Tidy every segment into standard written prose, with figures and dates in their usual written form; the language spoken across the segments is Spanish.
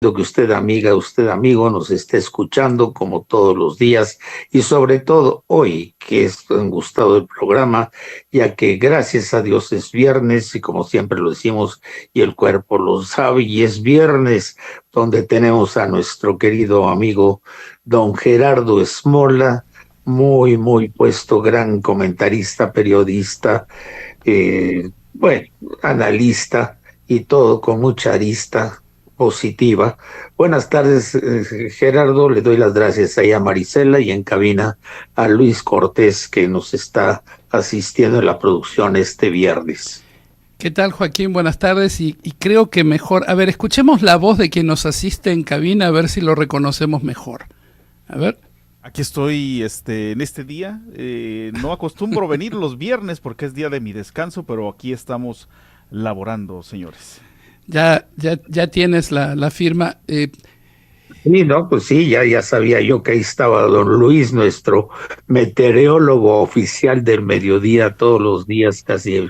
que usted, amiga, usted, amigo, nos esté escuchando como todos los días y sobre todo hoy, que es un gustado el programa, ya que gracias a Dios es viernes y como siempre lo decimos y el cuerpo lo sabe y es viernes donde tenemos a nuestro querido amigo don Gerardo Esmola, muy puesto, gran comentarista, periodista, bueno, analista y todo con mucha arista positiva. Buenas tardes, Gerardo. Le doy las gracias ahí a Marisela y en cabina a Luis Cortés, que nos está asistiendo en la producción este viernes. ¿Qué tal, Joaquín? Buenas tardes y creo que mejor... A ver, escuchemos la voz de quien nos asiste en cabina a ver si lo reconocemos mejor. A ver. Aquí estoy en este día. No acostumbro venir los viernes porque es día de mi descanso, pero aquí estamos laborando, señores. Ya tienes la firma. Sí, no, pues sí, ya sabía yo que ahí estaba don Luis, nuestro meteorólogo oficial del mediodía, todos los días, casi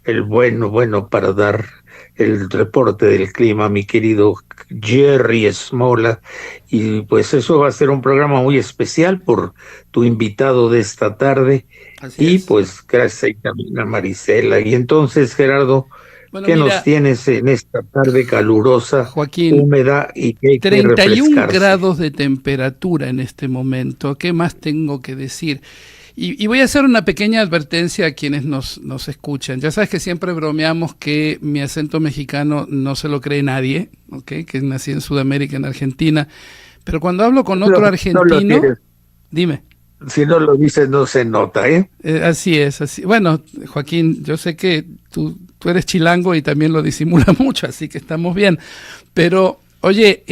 el bueno para dar el reporte del clima, mi querido Jerry Esmola. Y pues eso va a ser un programa muy especial por tu invitado de esta tarde. Así Y es. pues gracias ahí también a Marisela. Y entonces, Gerardo, Bueno, ¿qué nos mira, tienes en esta tarde calurosa, Joaquín, húmeda y que hay que 31 refrescarse? grados de temperatura en este momento. ¿Qué más tengo que decir? Y voy a hacer una pequeña advertencia a quienes nos escuchan. Ya sabes que siempre bromeamos que mi acento mexicano no se lo cree nadie, ¿ok? Que nací en Sudamérica, en Argentina. Pero cuando hablo con otro No lo argentino, tienes. dime. Si no lo dices, no se nota, ¿eh? Así es, así. Bueno, Joaquín, yo sé que tú eres chilango y también lo disimulas mucho, así que estamos bien. Pero, oye,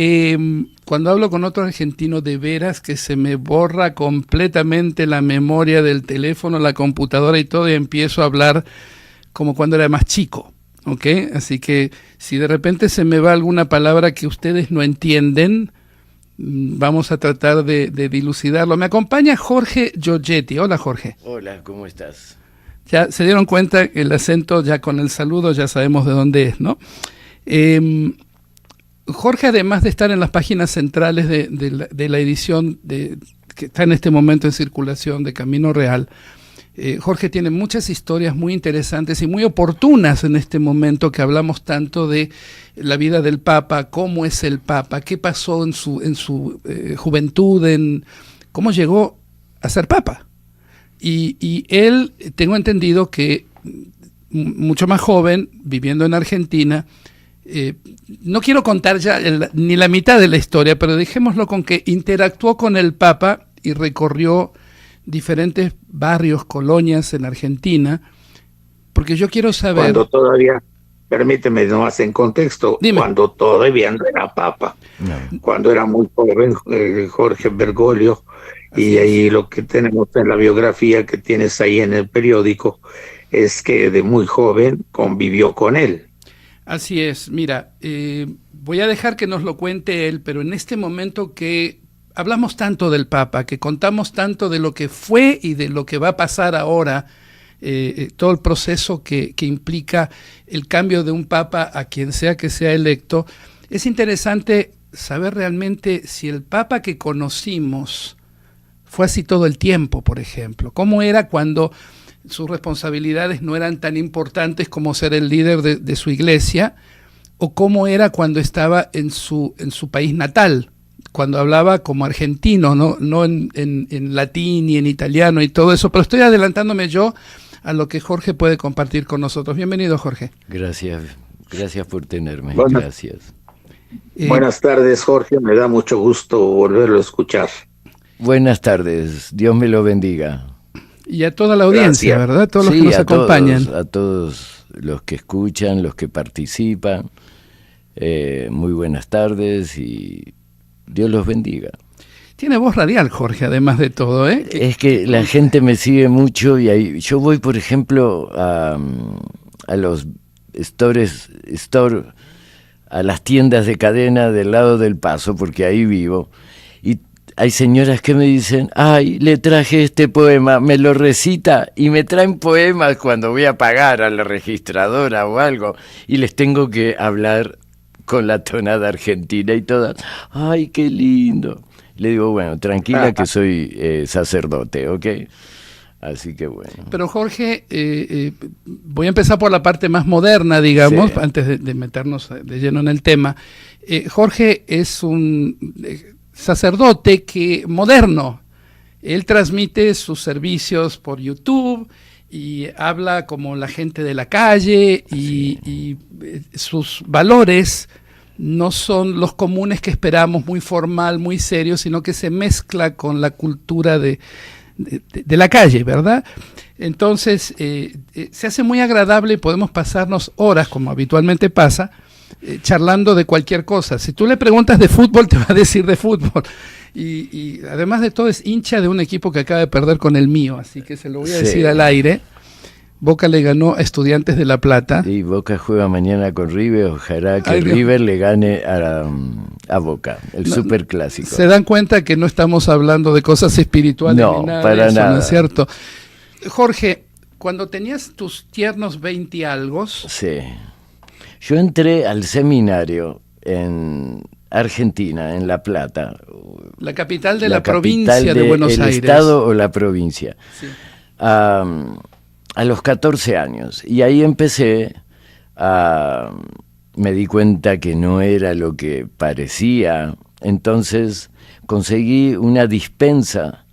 cuando hablo con otro argentino, de veras que se me borra completamente la memoria del teléfono, la computadora y todo, y empiezo a hablar como cuando era más chico, ¿ok? Así que si de repente se me va alguna palabra que ustedes no entienden, vamos a tratar de dilucidarlo. Me acompaña Jorge Giorgetti. Hola, Jorge. Hola, ¿cómo estás? Ya se dieron cuenta que el acento, ya con el saludo, ya sabemos de dónde es, ¿no? Jorge, además de estar en las páginas centrales de la edición que está en este momento en circulación de Camino Real, Jorge tiene muchas historias muy interesantes y muy oportunas en este momento que hablamos tanto de la vida del Papa, cómo es el Papa, qué pasó en su juventud, cómo llegó a ser Papa. Y él, tengo entendido que mucho más joven, viviendo en Argentina, no quiero contar ya ni la mitad de la historia, pero dejémoslo con que interactuó con el Papa y recorrió diferentes barrios, colonias en Argentina, porque yo quiero saber... Cuando todavía, permíteme nomás en contexto, Dime. cuando todavía no era papa, No. cuando era muy joven Jorge Bergoglio, y ahí lo que tenemos en la biografía que tienes ahí en el periódico es que de muy joven convivió con él. Así es, mira, voy a dejar que nos lo cuente él, pero en este momento que hablamos tanto del Papa, que contamos tanto de lo que fue y de lo que va a pasar ahora, todo el proceso que implica el cambio de un Papa a quien sea que sea electo, es interesante saber realmente si el Papa que conocimos fue así todo el tiempo, por ejemplo. ¿Cómo era cuando sus responsabilidades no eran tan importantes como ser el líder de su iglesia? ¿O cómo era cuando estaba en su país natal? Cuando hablaba como argentino, no en latín y en italiano y todo eso. Pero estoy adelantándome yo a lo que Jorge puede compartir con nosotros. Bienvenido, Jorge. Gracias por tenerme. Bueno. Gracias. Buenas tardes, Jorge. Me da mucho gusto volverlo a escuchar. Buenas tardes. Dios me lo bendiga. Y a toda la audiencia, Gracias. ¿verdad? Todos los que nos acompañan. A todos los que escuchan, los que participan. Muy buenas tardes y Dios los bendiga. Tiene voz radial, Jorge, además de todo, ¿eh? Es que la gente me sigue mucho y ahí, yo voy, por ejemplo, a los store, a las tiendas de cadena del lado del Paso, porque ahí vivo, y hay señoras que me dicen, ay, le traje este poema, me lo recita, y me traen poemas cuando voy a pagar a la registradora o algo, y les tengo que hablar con la tonada argentina y todas. ¡Ay, qué lindo! Le digo, bueno, tranquila que soy sacerdote, ¿ok? Así que bueno. Pero Jorge, voy a empezar por la parte más moderna, digamos, Sí. antes de meternos de lleno en el tema. Jorge es un sacerdote moderno. Él transmite sus servicios por YouTube y habla como la gente de la calle y sus valores no son los comunes que esperamos, muy formal, muy serio, sino que se mezcla con la cultura de la calle, ¿verdad? Entonces, se hace muy agradable y podemos pasarnos horas, como habitualmente pasa, charlando de cualquier cosa. Si tú le preguntas de fútbol, te va a decir de fútbol. Y además de todo, es hincha de un equipo que acaba de perder con el mío, así que se lo voy a decir al aire. Boca le ganó a Estudiantes de La Plata. Y Boca juega mañana con River, ojalá que Dios. River le gane a Boca, el superclásico. Se dan cuenta que no estamos hablando de cosas espirituales No, ni nada para de eso, nada. ¿no es cierto? Jorge, cuando tenías tus tiernos 20 y algo, Sí. Yo entré al seminario en Argentina, en La Plata. la capital de la la provincia de Buenos el Aires. estado o la provincia. Sí. A los 14 años. Y ahí empecé me di cuenta que no era lo que parecía. Entonces conseguí una dispensa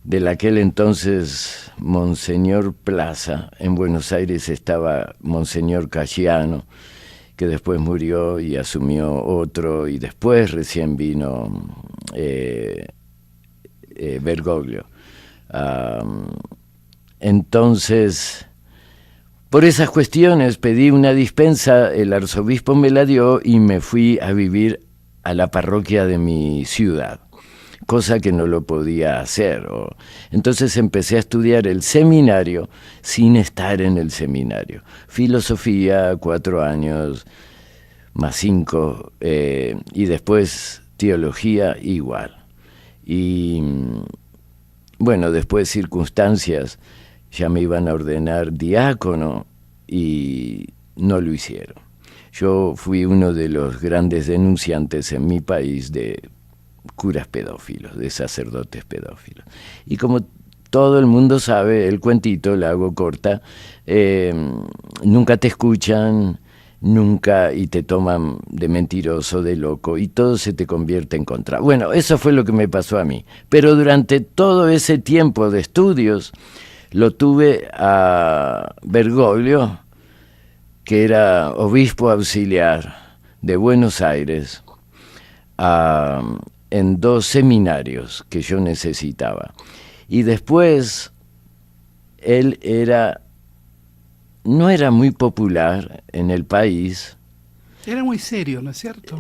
del aquel entonces Monseñor Plaza. En Buenos Aires estaba Monseñor Cayano, que después murió y asumió otro, y después recién vino Bergoglio. Entonces, por esas cuestiones pedí una dispensa, el arzobispo me la dio y me fui a vivir a la parroquia de mi ciudad, cosa que no lo podía hacer. Entonces empecé a estudiar el seminario sin estar en el seminario. Filosofía, 4 años, más 5, y después teología igual. Y bueno, después circunstancias, ya me iban a ordenar diácono y no lo hicieron. Yo fui uno de los grandes denunciantes en mi país de curas pedófilos, de sacerdotes pedófilos. Y como todo el mundo sabe, el cuentito, la hago corta, nunca te escuchan, nunca, y te toman de mentiroso, de loco, y todo se te convierte en contra. Bueno, eso fue lo que me pasó a mí. Pero durante todo ese tiempo de estudios, lo tuve a Bergoglio, que era obispo auxiliar de Buenos Aires, en 2 seminarios que yo necesitaba. Y después, él no era muy popular en el país. Era muy serio, ¿no es cierto?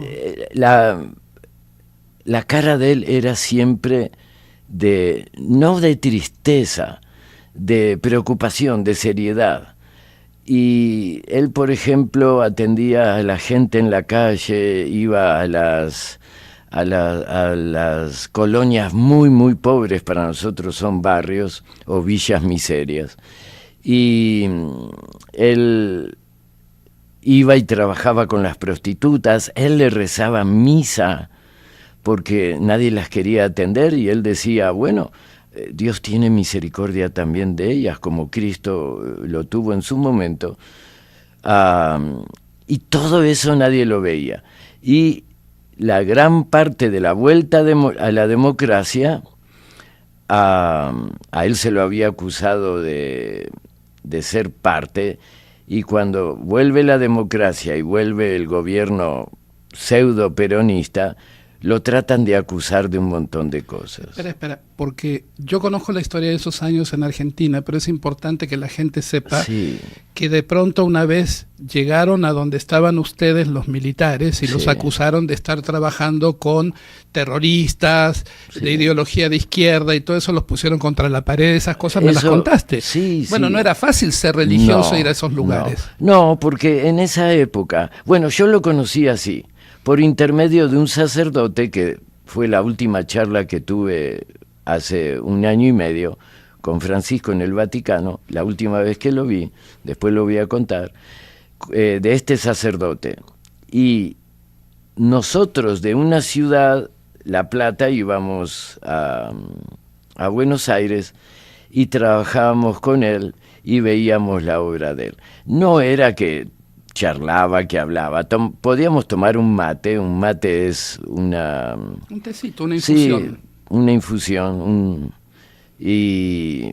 La cara de él era siempre no de tristeza, de preocupación, de seriedad. Y él, por ejemplo, atendía a la gente en la calle, iba a las colonias muy, muy pobres, para nosotros son barrios o villas miserias. Y él iba y trabajaba con las prostitutas, él le rezaba misa porque nadie las quería atender, y él decía, bueno, Dios tiene misericordia también de ellas, como Cristo lo tuvo en su momento. Y todo eso nadie lo veía. Y la gran parte de la vuelta a la democracia, a él se lo había acusado de ser parte, y cuando vuelve la democracia y vuelve el gobierno pseudo peronista, lo tratan de acusar de un montón de cosas. Espera, porque yo conozco la historia de esos años en Argentina, pero es importante que la gente sepa que de pronto una vez llegaron a donde estaban ustedes los militares y los acusaron de estar trabajando con terroristas, de ideología de izquierda, y todo eso los pusieron contra la pared. Esas cosas me las contaste. Bueno, no era fácil ser religioso e ir a esos lugares. No, porque en esa época, bueno, yo lo conocí así, por intermedio de un sacerdote, que fue la última charla que tuve hace 1 año y medio con Francisco en el Vaticano, la última vez que lo vi, después lo voy a contar, de este sacerdote. Y nosotros de una ciudad, La Plata, íbamos a Buenos Aires y trabajábamos con él y veíamos la obra de él. No era que charlaba, que hablaba. Podíamos tomar un mate es una... Un tecito, una infusión. Sí, una infusión, y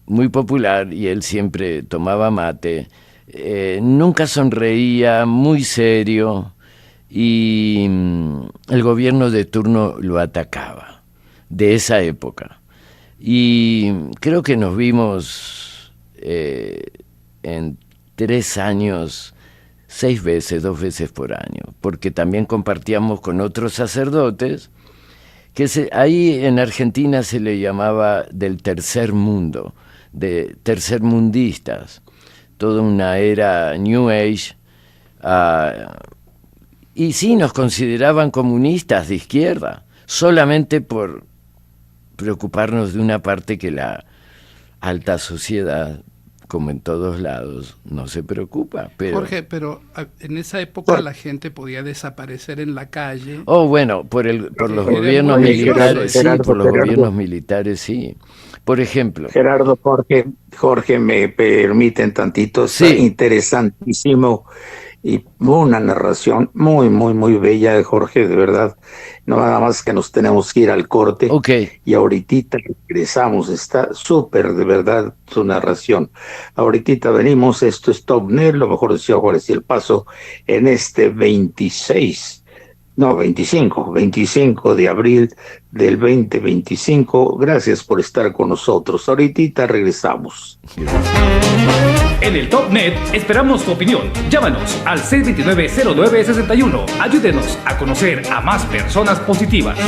muy popular, y él siempre tomaba mate. Nunca sonreía, muy serio, y el gobierno de turno lo atacaba, de esa época. Y creo que nos vimos en 3 años, 6 veces, 2 veces por año, porque también compartíamos con otros sacerdotes, que ahí en Argentina se le llamaba del tercer mundo, de tercermundistas, toda una era New Age, y sí nos consideraban comunistas de izquierda, solamente por preocuparnos de una parte que la alta sociedad, como en todos lados, no se preocupa. Pero... Jorge, pero en esa época la gente podía desaparecer en la calle. Oh, bueno, por los gobiernos militares, sí, por los gobiernos militares, sí. Por ejemplo... Gerardo, Jorge, me permiten tantito, está sí. Interesantísimo y una narración muy, muy, muy bella de Jorge, de verdad. No nada más que nos tenemos que ir al corte. Okay. Y ahorita regresamos, está súper, de verdad, su narración. Ahorita venimos, esto es Top Net, lo mejor decía Juárez y El Paso, en este 25 de abril del 2025. Gracias por estar con nosotros. Ahorita regresamos. En el Top Net esperamos tu opinión. Llámanos al 629-0961. Ayúdenos a conocer a más personas positivas.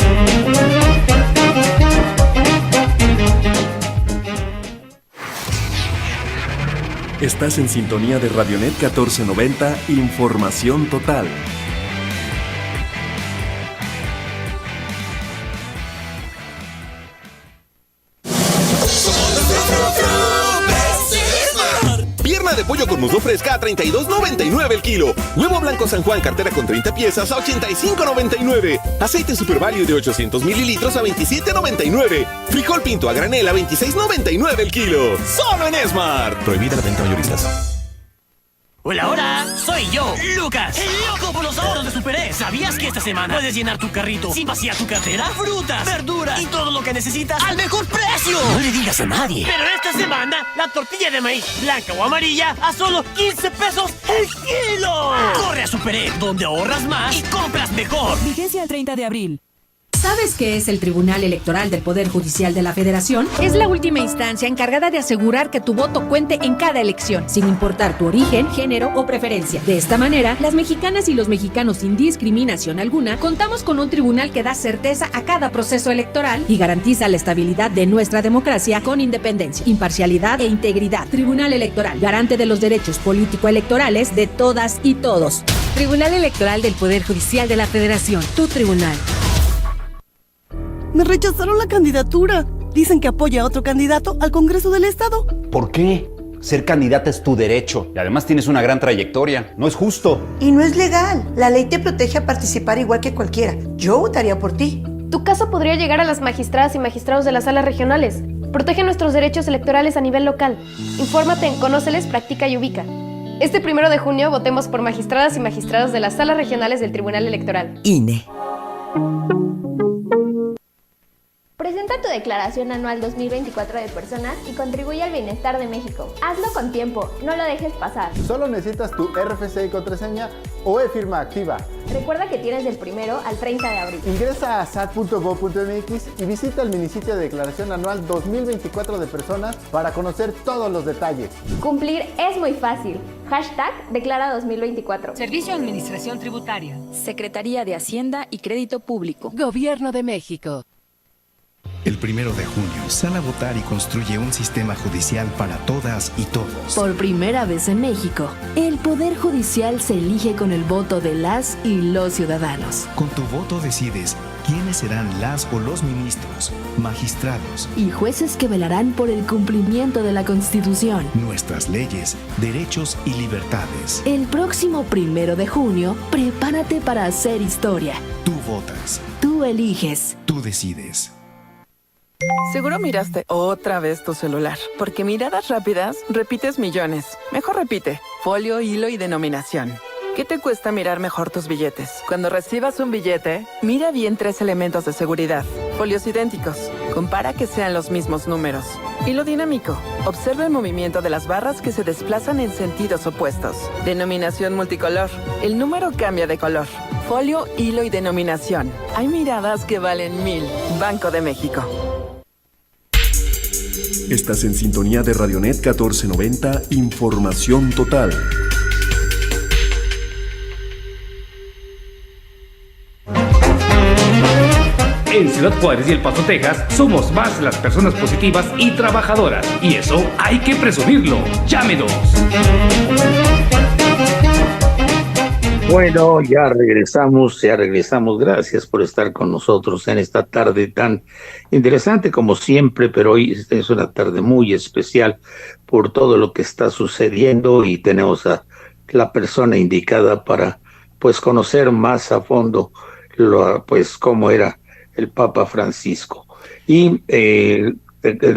Estás en sintonía de Radionet 1490, Información Total. De pollo con muslo fresca a $32.99 el kilo. Huevo blanco San Juan cartera con 30 piezas a $85.99. Aceite Super Value de 800 mililitros a $27.99. Frijol pinto a granel a $26.99 el kilo. Solo en Smart. Prohibida la venta mayoristas. Hola, hola, soy yo, Lucas, el loco por los ahorros de Super E. ¿Sabías que esta semana puedes llenar tu carrito sin vaciar tu cartera? Frutas, verduras y todo lo que necesitas al mejor precio. No le digas a nadie. Pero esta semana, la tortilla de maíz, blanca o amarilla, a solo 15 pesos el kilo. Corre a Super E, donde ahorras más y compras mejor. Vigencia el 30 de abril. ¿Sabes qué es el Tribunal Electoral del Poder Judicial de la Federación? Es la última instancia encargada de asegurar que tu voto cuente en cada elección, sin importar tu origen, género o preferencia. De esta manera, las mexicanas y los mexicanos sin discriminación alguna, contamos con un tribunal que da certeza a cada proceso electoral y garantiza la estabilidad de nuestra democracia con independencia, imparcialidad e integridad. Tribunal Electoral, garante de los derechos político-electorales de todas y todos. Tribunal Electoral del Poder Judicial de la Federación, tu tribunal. Me rechazaron la candidatura. Dicen que apoya a otro candidato al Congreso del Estado. ¿Por qué? Ser candidata es tu derecho y además tienes una gran trayectoria. No es justo. Y no es legal. La ley te protege a participar igual que cualquiera. Yo votaría por ti. Tu caso podría llegar a las magistradas y magistrados de las salas regionales. Protege nuestros derechos electorales a nivel local. Infórmate en Conóceles, Practica y Ubica. Este 1 de junio votemos por magistradas y magistrados de las salas regionales del Tribunal Electoral. INE. Presenta tu declaración anual 2024 de personas y contribuye al bienestar de México. Hazlo con tiempo, no lo dejes pasar. Solo necesitas tu RFC y contraseña o e-firma activa. Recuerda que tienes del 1 al 30 de abril. Ingresa a sat.gov.mx y visita el minisitio de declaración anual 2024 de personas para conocer todos los detalles. Cumplir es muy fácil. #Declara 2024. Servicio de Administración Tributaria. Secretaría de Hacienda y Crédito Público. Gobierno de México. El 1 de junio, sal a votar y construye un sistema judicial para todas y todos. Por primera vez en México, el Poder Judicial se elige con el voto de las y los ciudadanos. Con tu voto decides quiénes serán las o los ministros, magistrados y jueces que velarán por el cumplimiento de la Constitución, nuestras leyes, derechos y libertades. El próximo 1 de junio, prepárate para hacer historia. Tú votas. Tú eliges. Tú decides. Seguro miraste otra vez tu celular, porque miradas rápidas repites millones. Mejor repite, folio, hilo y denominación. ¿Qué te cuesta mirar mejor tus billetes? Cuando recibas un billete, mira bien 3 elementos de seguridad. Folios idénticos. Compara que sean los mismos números. Hilo dinámico. Observa el movimiento de las barras que se desplazan en sentidos opuestos. Denominación multicolor. El número cambia de color. Folio, hilo y denominación. Hay miradas que valen 1000. Banco de México. Estás en sintonía de Radionet 1490, Información Total. En Ciudad Juárez y El Paso, Texas, somos más las personas positivas y trabajadoras. Y eso hay que presumirlo. ¡Llámenos! Bueno, ya regresamos. Gracias por estar con nosotros en esta tarde tan interesante como siempre, pero hoy es una tarde muy especial por todo lo que está sucediendo y tenemos a la persona indicada para pues conocer más a fondo pues cómo era el Papa Francisco. Y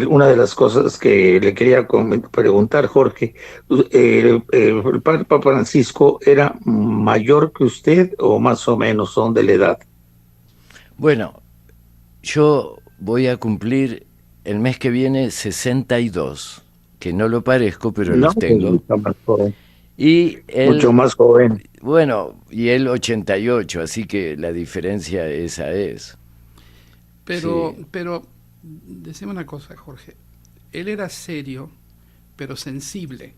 una de las cosas que le quería preguntar, Jorge, ¿el Papa Francisco era mayor que usted o más o menos son de la edad? Bueno, yo voy a cumplir el mes que viene 62, que no lo parezco, pero los tengo. Mucho más joven. Y él, mucho más joven. Bueno, y él 88, así que la diferencia esa es. Pero, sí. pero, decime una cosa, Jorge. Él era serio, pero sensible.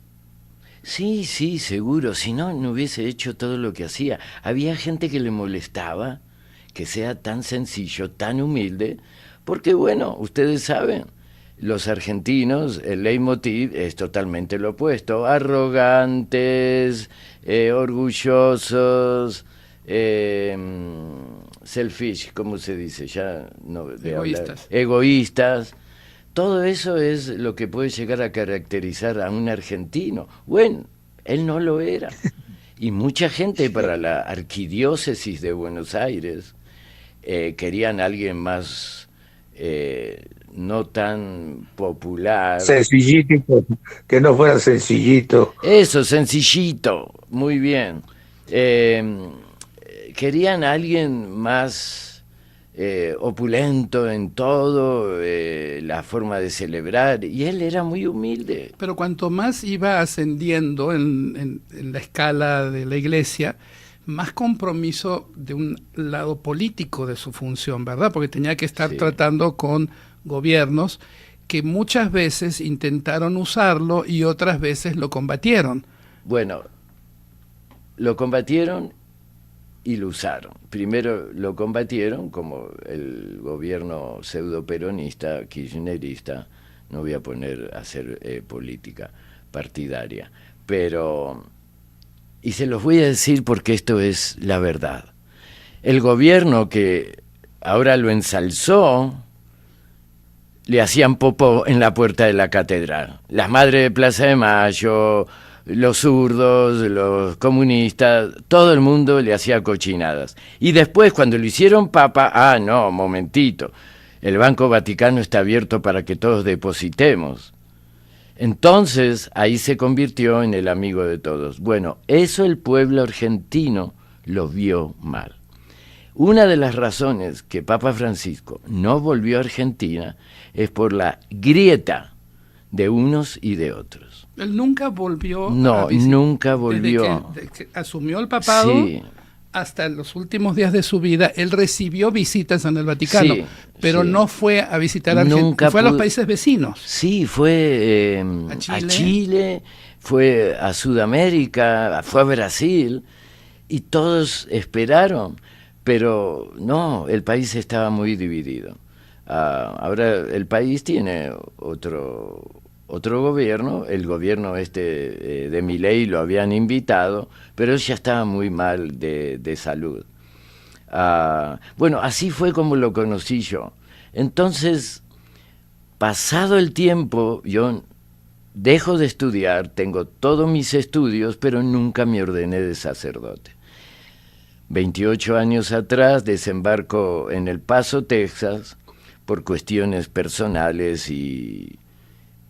Sí, seguro. Si no, no hubiese hecho todo lo que hacía. Había gente que le molestaba que sea tan sencillo, tan humilde, porque, bueno, ustedes saben, los argentinos, el leitmotiv es totalmente lo opuesto. Arrogantes, orgullosos, selfish, ¿cómo se dice? Ya no de egoístas. Egoístas. Todo eso es lo que puede llegar a caracterizar a un argentino. Bueno, él no lo era. Y mucha gente para la arquidiócesis de Buenos Aires querían a alguien más no tan popular. Sencillito, que no fuera sencillito. Eso, sencillito, muy bien. Querían a alguien más opulento en todo, la forma de celebrar, y él era muy humilde. Pero cuanto más iba ascendiendo en la escala de la iglesia, más compromiso de un lado político de su función, ¿verdad? Porque tenía que estar tratando con gobiernos que muchas veces intentaron usarlo y otras veces lo combatieron. Bueno, lo combatieron y lo usaron. Primero lo combatieron como el gobierno pseudo-peronista, kirchnerista, no voy a poner a hacer política partidaria, pero, y se los voy a decir porque esto es la verdad, el gobierno que ahora lo ensalzó, le hacían popó en la puerta de la catedral. Las madres de Plaza de Mayo, los zurdos, los comunistas, todo el mundo le hacía cochinadas. Y después, cuando lo hicieron papa, no, momentito, el Banco Vaticano está abierto para que todos depositemos. Entonces, ahí se convirtió en el amigo de todos. Bueno, eso el pueblo argentino lo vio mal. Una de las razones que Papa Francisco no volvió a Argentina es por la grieta de unos y de otros. Él nunca volvió. Nunca volvió. Desde que asumió el papado hasta los últimos días de su vida, él recibió visitas en el Vaticano, pero no fue a visitar a Argentina, fue a los países vecinos. Sí, fue a Chile, fue a Sudamérica, fue a Brasil, y todos esperaron, pero no, el país estaba muy dividido. Ahora el país tiene otro gobierno, el gobierno de Milei lo habían invitado, pero él ya estaba muy mal de salud. Bueno, así fue como lo conocí yo. Entonces, pasado el tiempo, yo dejo de estudiar, tengo todos mis estudios, pero nunca me ordené de sacerdote. 28 años atrás desembarco en El Paso, Texas, por cuestiones personales y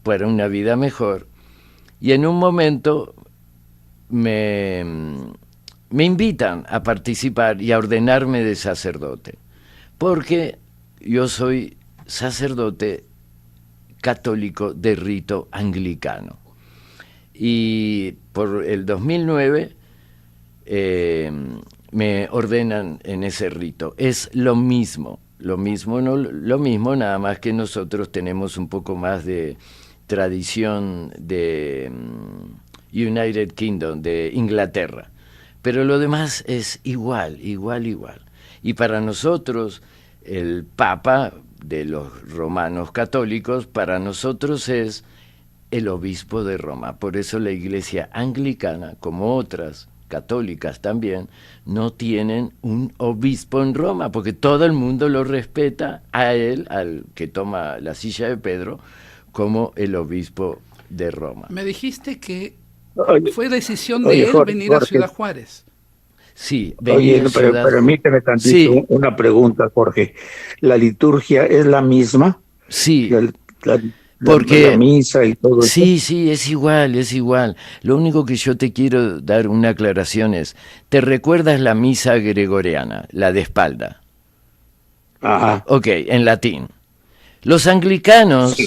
para una vida mejor. Y en un momento me invitan a participar y a ordenarme de sacerdote, porque yo soy sacerdote católico de rito anglicano. Y por el 2009 me ordenan en ese rito. Es lo mismo, nada más que nosotros tenemos un poco más de tradición de United Kingdom, de Inglaterra. Pero lo demás es igual. Y para nosotros, el Papa de los romanos católicos, para nosotros es el obispo de Roma. Por eso la iglesia anglicana, como otras católicas también, no tienen un obispo en Roma, porque todo el mundo lo respeta a él, al que toma la silla de Pedro, como el obispo de Roma. Me dijiste que fue decisión de él venir a Ciudad Juárez. Sí, permíteme tantito una pregunta, Jorge. ¿La liturgia es la misma? Sí. Porque la misa y todo eso. Sí, es igual. Lo único que yo te quiero dar una aclaración es, ¿te recuerdas la misa gregoriana, la de espalda? Ajá. Ok, en latín. Los anglicanos,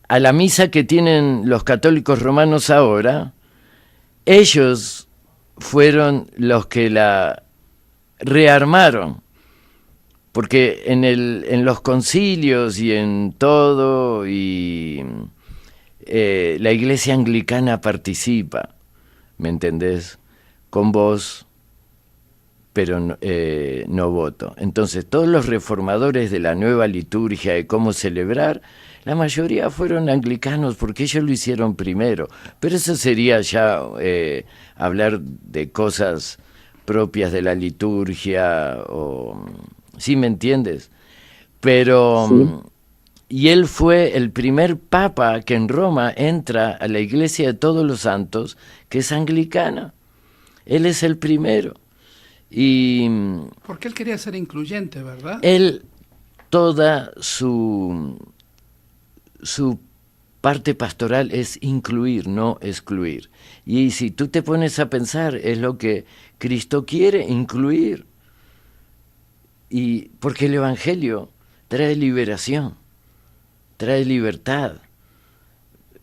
a la misa que tienen los católicos romanos ahora, ellos fueron los que la rearmaron, porque en los concilios y en todo, y la iglesia anglicana participa, ¿me entendés? Con voz, pero no voto. Entonces, todos los reformadores de la nueva liturgia de cómo celebrar, la mayoría fueron anglicanos porque ellos lo hicieron primero. Pero eso sería ya hablar de cosas propias de la liturgia, ¿sí me entiendes? Pero, sí. Y él fue el primer papa que en Roma entra a la iglesia de todos los santos, que es anglicana. Él es el primero. Y porque él quería ser incluyente, ¿verdad? Él, toda su parte pastoral es incluir, no excluir. Y si tú te pones a pensar, es lo que Cristo quiere, incluir. Y porque el Evangelio trae liberación, trae libertad,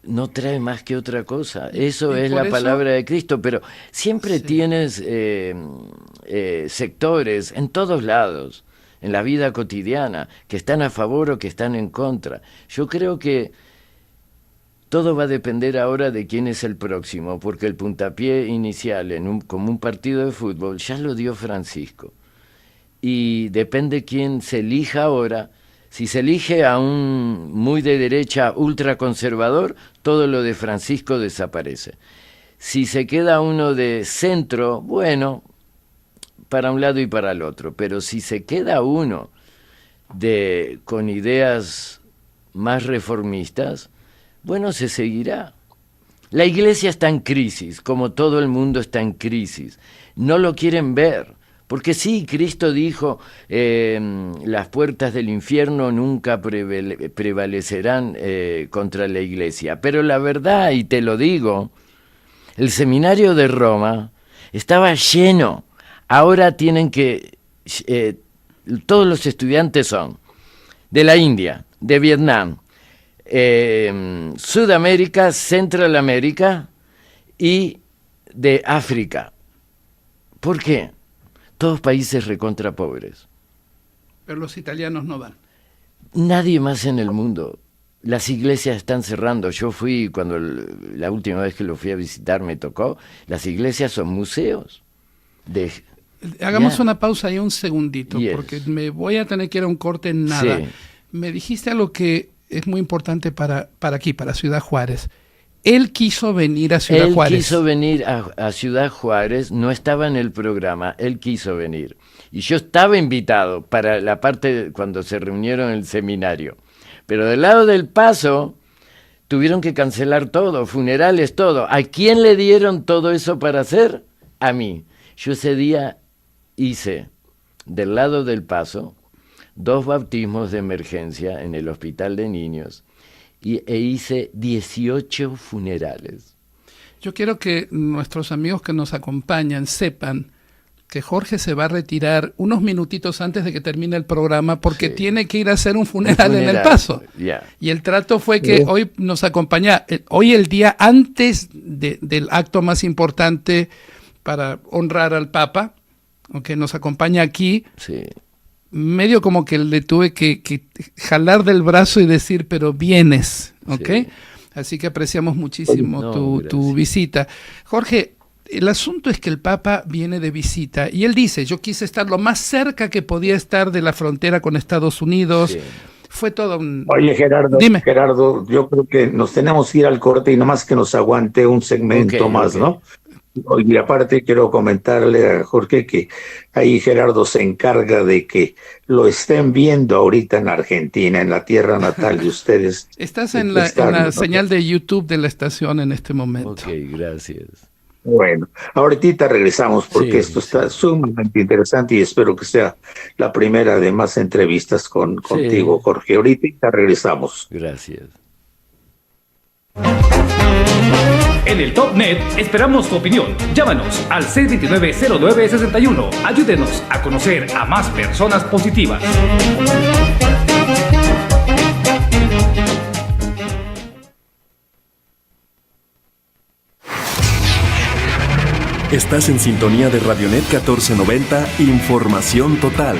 no trae más que otra cosa. Eso es la palabra de Cristo, pero siempre tienes sectores en todos lados, en la vida cotidiana, que están a favor o que están en contra. Yo creo que todo va a depender ahora de quién es el próximo, porque el puntapié inicial como un partido de fútbol ya lo dio Francisco. Y depende quién se elija ahora. Si se elige a un muy de derecha ultraconservador, todo lo de Francisco desaparece. Si se queda uno de centro, bueno, para un lado y para el otro. Pero si se queda uno con ideas más reformistas, bueno, se seguirá. La iglesia está en crisis, como todo el mundo está en crisis. No lo quieren ver. Porque sí, Cristo dijo, las puertas del infierno nunca prevalecerán contra la iglesia. Pero la verdad, y te lo digo, el seminario de Roma estaba lleno. Ahora tienen que, todos los estudiantes son de la India, de Vietnam, Sudamérica, Centroamérica y de África. ¿Por qué? Todos países recontra pobres. Pero los italianos no van. Nadie más en el mundo. Las iglesias están cerrando. Yo fui, cuando la última vez que lo fui a visitar me tocó, las iglesias son museos. Hagamos una pausa ahí un segundito, porque me voy a tener que ir a un corte en nada. Sí. Me dijiste algo que es muy importante para aquí, para Ciudad Juárez. Él quiso venir a Ciudad Juárez. Él quiso venir a Ciudad Juárez, no estaba en el programa, él quiso venir. Y yo estaba invitado para la parte cuando se reunieron en el seminario. Pero del lado del Paso tuvieron que cancelar todo, funerales, todo. ¿A quién le dieron todo eso para hacer? A mí. Yo ese día hice, del lado del Paso, 2 bautismos de emergencia en el hospital de niños e hice 18 funerales. Yo quiero que nuestros amigos que nos acompañan sepan que Jorge se va a retirar unos minutitos antes de que termine el programa porque tiene que ir a hacer un funeral en El Paso. Y el trato fue que hoy nos acompaña, hoy el día antes del acto más importante para honrar al Papa, aunque nos acompaña aquí, medio como que le tuve que jalar del brazo y decir, pero vienes, ¿ok? Sí. Así que apreciamos muchísimo tu visita. Jorge, el asunto es que el Papa viene de visita y él dice, yo quise estar lo más cerca que podía estar de la frontera con Estados Unidos. Sí. Fue todo un... Oye, Gerardo, yo creo que nos tenemos que ir al corte y nomás que nos aguante un segmento más, ¿no? Y aparte quiero comentarle a Jorge que ahí Gerardo se encarga de que lo estén viendo ahorita en Argentina, en la tierra natal de ustedes. Estás en la señal de YouTube de la estación en este momento. Ok, gracias. Bueno, ahorita regresamos porque esto está sumamente interesante y espero que sea la primera de más entrevistas contigo, Jorge. Ahorita regresamos. Gracias. En el TopNet esperamos tu opinión. Llámanos al 629-0961. Ayúdenos a conocer a más personas positivas. Estás en sintonía de Radionet 1490, Información Total.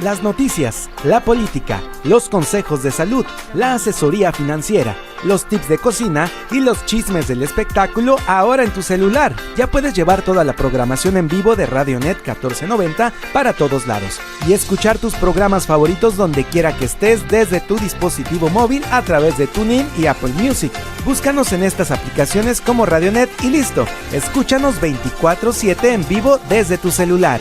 Las noticias, la política, los consejos de salud, la asesoría financiera, los tips de cocina y los chismes del espectáculo ahora en tu celular. Ya puedes llevar toda la programación en vivo de Radionet 1490 para todos lados y escuchar tus programas favoritos donde quiera que estés desde tu dispositivo móvil a través de TuneIn y Apple Music. Búscanos en estas aplicaciones como Radionet y listo. Escúchanos 24/7 en vivo desde tu celular.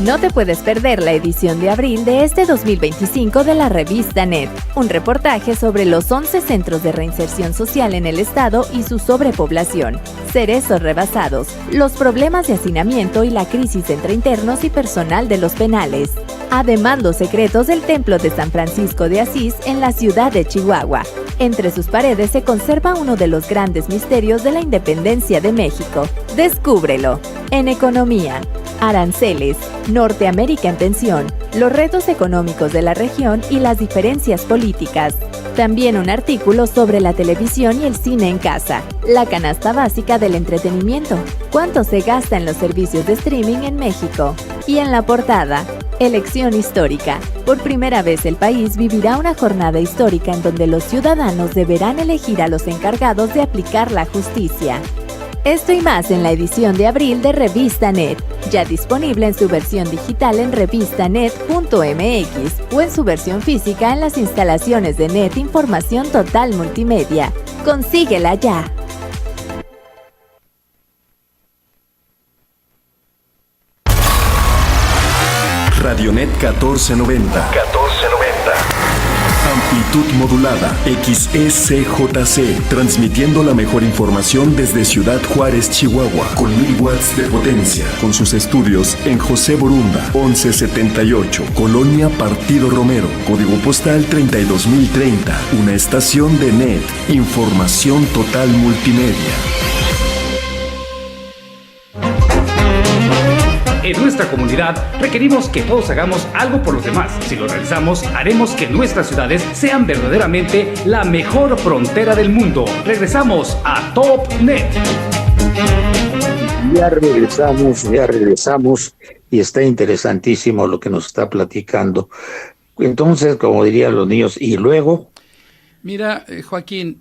No te puedes perder la edición de abril de este 2025 de la revista NET, un reportaje sobre los 11 centros de reinserción social en el estado y su sobrepoblación, cerezos rebasados, los problemas de hacinamiento y la crisis entre internos y personal de los penales. Además, los secretos del templo de San Francisco de Asís en la ciudad de Chihuahua. Entre sus paredes se conserva uno de los grandes misterios de la independencia de México. Descúbrelo. En economía, aranceles, Norteamérica en tensión, los retos económicos de la región y las diferencias políticas. También un artículo sobre la televisión y el cine en casa, la canasta básica del entretenimiento, cuánto se gasta en los servicios de streaming en México. Y en la portada, elección histórica. Por primera vez el país vivirá una jornada histórica en donde los ciudadanos deberán elegir a los encargados de aplicar la justicia. Esto y más en la edición de abril de Revista NET, ya disponible en su versión digital en revistanet.mx o en su versión física en las instalaciones de NET Información Total Multimedia. ¡Consíguela ya! Radionet 1490. Amplitud modulada, XECJC, transmitiendo la mejor información desde Ciudad Juárez, Chihuahua, con 1000 watts de potencia, con sus estudios en José Borunda, 1178, Colonia Partido Romero, código postal 32030, una estación de NET, Información Total Multimedia. En nuestra comunidad requerimos que todos hagamos algo por los demás. Si lo realizamos, haremos que nuestras ciudades sean verdaderamente la mejor frontera del mundo. Regresamos a TopNet. Ya regresamos. y está interesantísimo lo que nos está platicando. Entonces, como dirían los niños, y luego... Mira, Joaquín,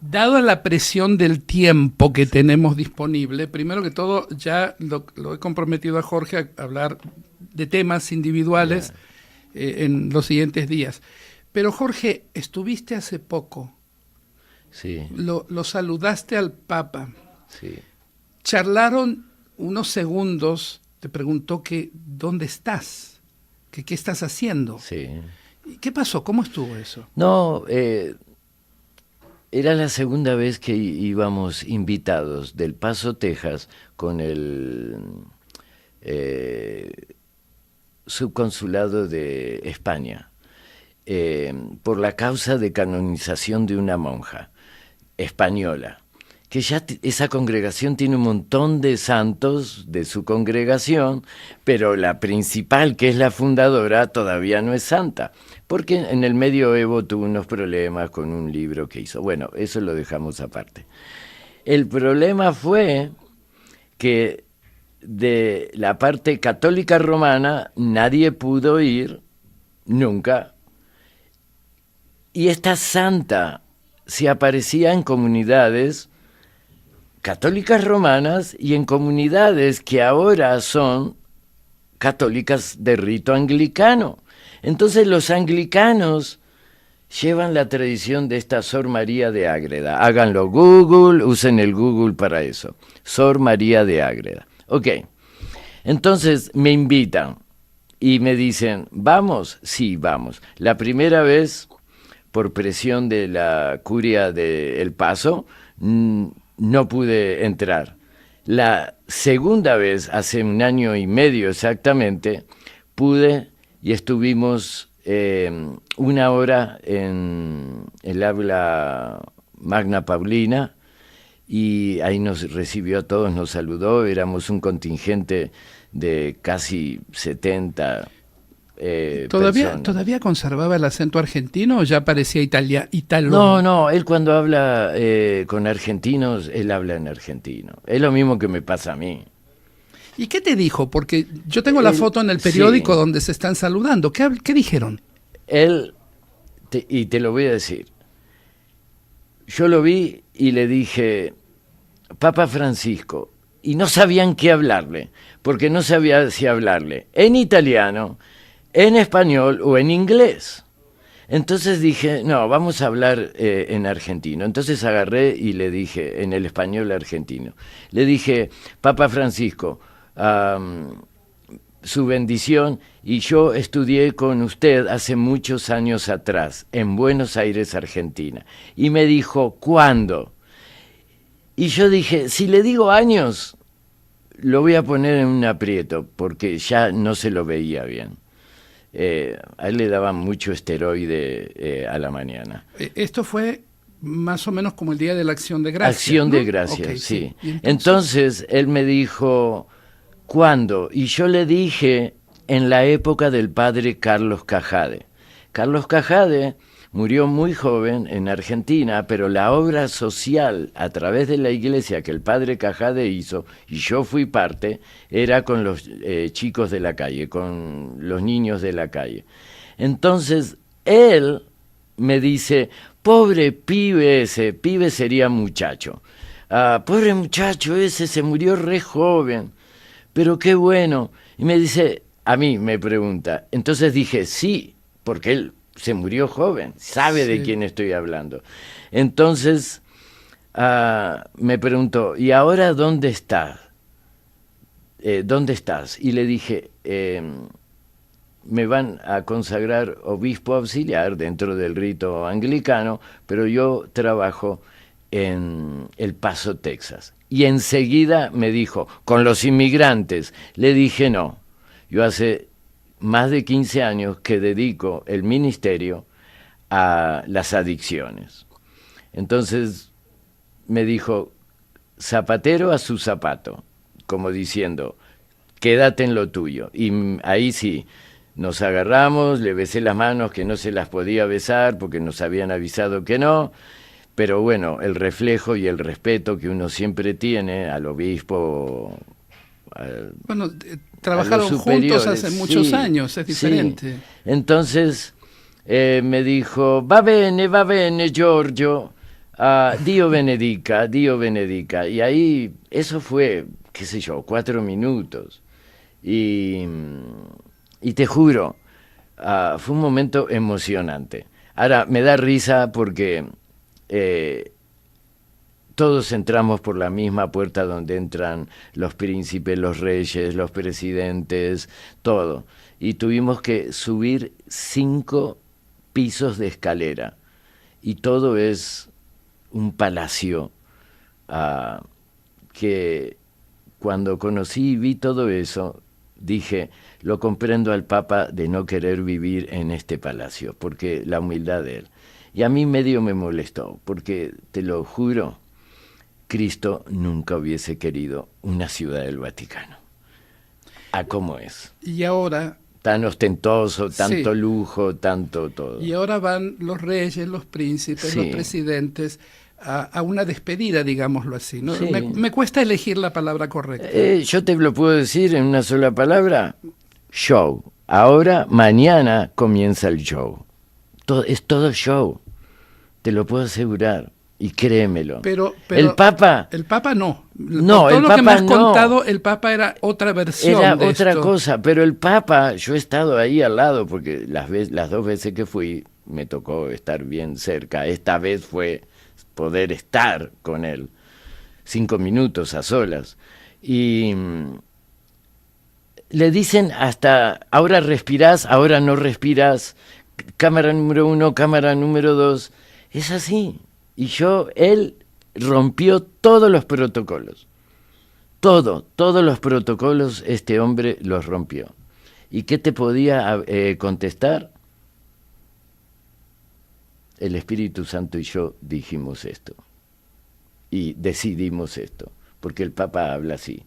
dado la presión del tiempo que tenemos disponible, primero que todo ya lo he comprometido a Jorge a hablar de temas individuales en los siguientes días. Pero Jorge, estuviste hace poco. Sí. Lo saludaste al Papa. Sí. Charlaron unos segundos, te preguntó que dónde estás, que qué estás haciendo. Sí. ¿Qué pasó? ¿Cómo estuvo eso? No, era la segunda vez que íbamos invitados del Paso, Texas, con el subconsulado de España, por la causa de canonización de una monja española, que ya esa congregación tiene un montón de santos de su congregación, pero la principal, que es la fundadora, todavía no es santa, porque en el medioevo tuvo unos problemas con un libro que hizo. Bueno, eso lo dejamos aparte. El problema fue que de la parte católica romana nadie pudo ir nunca, y esta santa se aparecía en comunidades católicas romanas y en comunidades que ahora son católicas de rito anglicano. Entonces los anglicanos llevan la tradición de esta Sor María de Ágreda. Háganlo Google, usen el Google para eso. Sor María de Ágreda. Ok, entonces me invitan y me dicen, ¿vamos? Sí, vamos. La primera vez, por presión de la curia de El Paso, no pude entrar. La segunda vez, hace 1 año y medio exactamente, pude y estuvimos 1 hora en el aula Magna Paulina, y ahí nos recibió a todos, nos saludó. Éramos un contingente de casi 70 personas. ¿Todavía conservaba el acento argentino o ya parecía italo? No, él cuando habla con argentinos, él habla en argentino. Es lo mismo que me pasa a mí. ¿Y qué te dijo? Porque yo tengo la foto en el periódico donde se están saludando. ¿Qué dijeron? Él, y te lo voy a decir, yo lo vi y le dije, Papa Francisco, y no sabían qué hablarle, porque no sabía si hablarle en italiano, en español o en inglés. Entonces dije, no, vamos a hablar en argentino. Entonces agarré y le dije, en el español argentino, le dije, Papa Francisco, su bendición, y yo estudié con usted hace muchos años atrás, en Buenos Aires, Argentina. Y me dijo, ¿cuándo? Y yo dije, si le digo años, lo voy a poner en un aprieto, porque ya no se lo veía bien. A él le daban mucho esteroide a la mañana. Esto fue más o menos como el Día de la Acción de Gracias. Acción de Gracias, okay, sí. Entonces él me dijo, ¿cuándo? Y yo le dije, en la época del padre Carlos Cajade. Carlos Cajade murió muy joven en Argentina, pero la obra social a través de la iglesia que el padre Cajade hizo, y yo fui parte, era con los chicos de la calle, con los niños de la calle. Entonces, él me dice, pobre pibe ese, pibe sería muchacho. Pobre muchacho ese, se murió re joven, pero qué bueno. Y me dice, a mí me pregunta, entonces dije, sí, porque él se murió joven, sabe de quién estoy hablando. Entonces me preguntó, ¿y ahora dónde estás? ¿Dónde estás? Y le dije, me van a consagrar obispo auxiliar dentro del rito anglicano, pero yo trabajo en El Paso, Texas. Y enseguida me dijo, ¿con los inmigrantes? Le dije, no, yo hace más de 15 años que dedico el ministerio a las adicciones. Entonces me dijo, zapatero a su zapato, como diciendo, quédate en lo tuyo. Y ahí sí, nos agarramos, le besé las manos que no se las podía besar porque nos habían avisado que no, pero bueno, el reflejo y el respeto que uno siempre tiene al obispo. Bueno, trabajaron juntos hace muchos sí, años, es diferente. Sí. Entonces me dijo, va bene Giorgio, Dio benedica. Y ahí, eso fue, qué sé yo, 4 minutos. Y te juro, fue un momento emocionante. Ahora, me da risa porque todos entramos por la misma puerta donde entran los príncipes, los reyes, los presidentes, todo. Y tuvimos que subir 5 pisos de escalera. Y todo es un palacio que cuando conocí y vi todo eso, dije, lo comprendo al Papa de no querer vivir en este palacio, porque la humildad de él. Y a mí medio me molestó, porque te lo juro, Cristo nunca hubiese querido una ciudad del Vaticano. ¿A cómo es? Y ahora... Tan ostentoso, tanto sí. lujo, tanto todo. Y ahora van los reyes, los príncipes, sí. los presidentes a una despedida, digámoslo así, ¿no? Sí. Me cuesta elegir la palabra correcta. Yo te lo puedo decir en una sola palabra, show. Ahora, mañana comienza el show. Es todo show, te lo puedo asegurar. Y créemelo. Pero el Papa no. No, todo el lo Papa que me has no. contado, el Papa era otra versión. Era de otra esto. cosa, pero el Papa, yo he estado ahí al lado, porque las 2 veces que fui, me tocó estar bien cerca. Esta vez fue poder estar con él 5 minutos a solas. Y le dicen hasta, ahora respirás, ahora no respirás, cámara número 1, cámara número 2. Es así. Y él rompió todos los protocolos. Todos los protocolos este hombre los rompió. ¿Y qué te podía contestar? El Espíritu Santo y yo dijimos esto. Y decidimos esto. Porque el Papa habla así,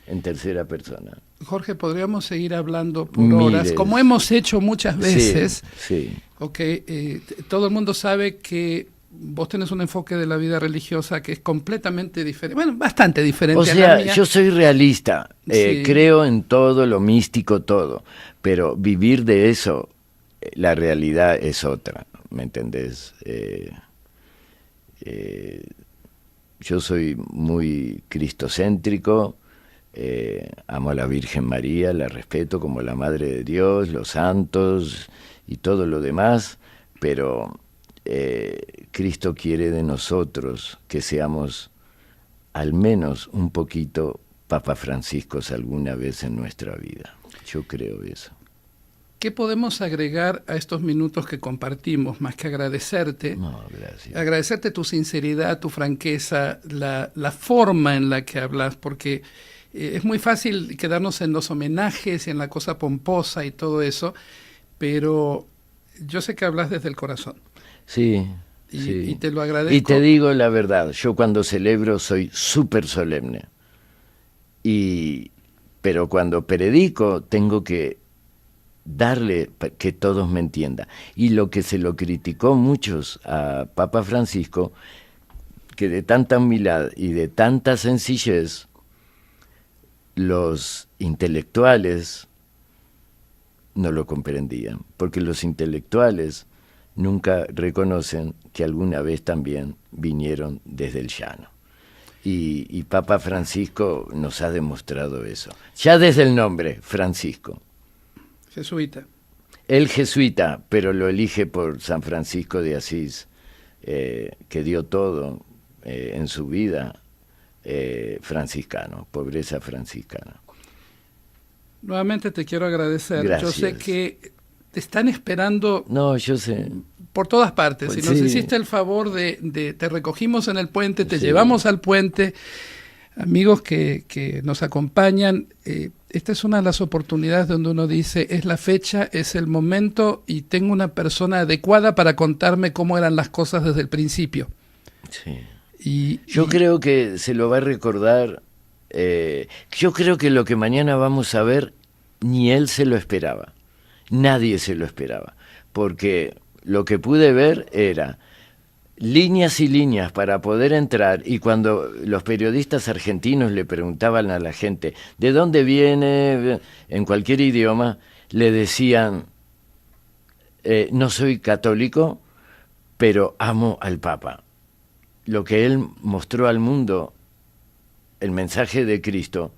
en tercera persona. Jorge, podríamos seguir hablando por horas, como hemos hecho muchas veces. Sí. Okay, todo el mundo sabe que vos tenés un enfoque de la vida religiosa que es completamente diferente, bueno, bastante diferente o sea, a la mía. Yo soy realista, Sí. Creo en todo, lo místico, todo, pero vivir de eso, la realidad es otra, ¿me entendés? Yo soy muy cristocéntrico, amo a la Virgen María, la respeto como la Madre de Dios, los santos y todo lo demás, pero Cristo quiere de nosotros que seamos al menos un poquito Papa Franciscos alguna vez en nuestra vida. Yo creo eso. ¿Qué podemos agregar a estos minutos que compartimos, más que agradecerte? No, gracias. Agradecerte tu sinceridad, tu franqueza, la forma en la que hablas, porque es muy fácil quedarnos en los homenajes y en la cosa pomposa y todo eso, pero yo sé que hablas desde el corazón. Sí, y te lo agradezco. Y te digo la verdad, yo cuando celebro soy súper solemne. Pero cuando predico tengo que darle que todos me entiendan. Y lo que se lo criticó muchos a Papa Francisco, que de tanta humildad y de tanta sencillez, los intelectuales no lo comprendían, porque los intelectuales nunca reconocen que alguna vez también vinieron desde el llano. Y Papa Francisco nos ha demostrado eso. Ya desde el nombre, Francisco. Jesuita. Él jesuita, pero lo elige por San Francisco de Asís, que dio todo en su vida, franciscano, pobreza franciscana. Nuevamente te quiero agradecer. Gracias. Yo sé que te están esperando. No, yo sé. Por todas partes. Pues si nos sí. hiciste el favor te recogimos en el puente, te llevamos al puente. Amigos que nos acompañan, esta es una de las oportunidades donde uno dice, es la fecha, es el momento y tengo una persona adecuada para contarme cómo eran las cosas desde el principio. Sí. Yo creo que se lo va a recordar. Yo creo que lo que mañana vamos a ver, ni él se lo esperaba. Nadie se lo esperaba. Porque lo que pude ver era líneas y líneas para poder entrar, y cuando los periodistas argentinos le preguntaban a la gente ¿de dónde viene? En cualquier idioma, le decían no soy católico, pero amo al Papa. Lo que él mostró al mundo, el mensaje de Cristo,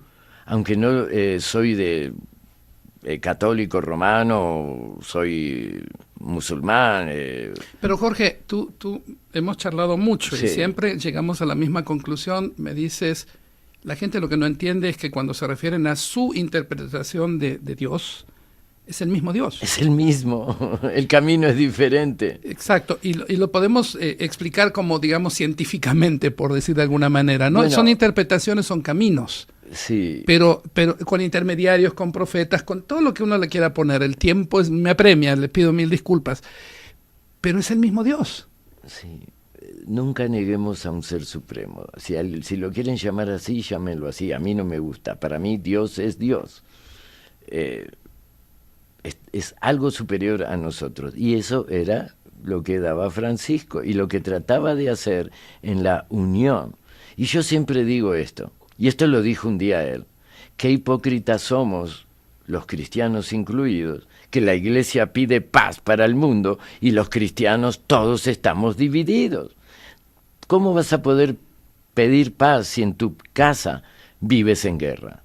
aunque no soy de católico romano, soy musulmán. Pero Jorge, tú hemos charlado mucho Sí. y siempre llegamos a la misma conclusión. Me dices, la gente lo que no entiende es que cuando se refieren a su interpretación de Dios, es el mismo Dios. Es el mismo, el camino es diferente. Exacto, y lo podemos explicar como, digamos, científicamente, por decir de alguna manera, ¿no? Bueno. Son interpretaciones, son caminos. Sí. Pero con intermediarios, con profetas, con todo lo que uno le quiera poner. El tiempo me apremia, le pido 1000 disculpas. Pero es el mismo Dios. Sí. Nunca neguemos a un ser supremo. Si lo quieren llamar así, llámenlo así. A mí no me gusta. Para mí Dios es Dios. Es algo superior a nosotros. Y eso era lo que daba Francisco y lo que trataba de hacer en la unión. Y yo siempre digo esto, y esto lo dijo un día él, qué hipócritas somos, los cristianos incluidos, que la Iglesia pide paz para el mundo y los cristianos todos estamos divididos. ¿Cómo vas a poder pedir paz si en tu casa vives en guerra?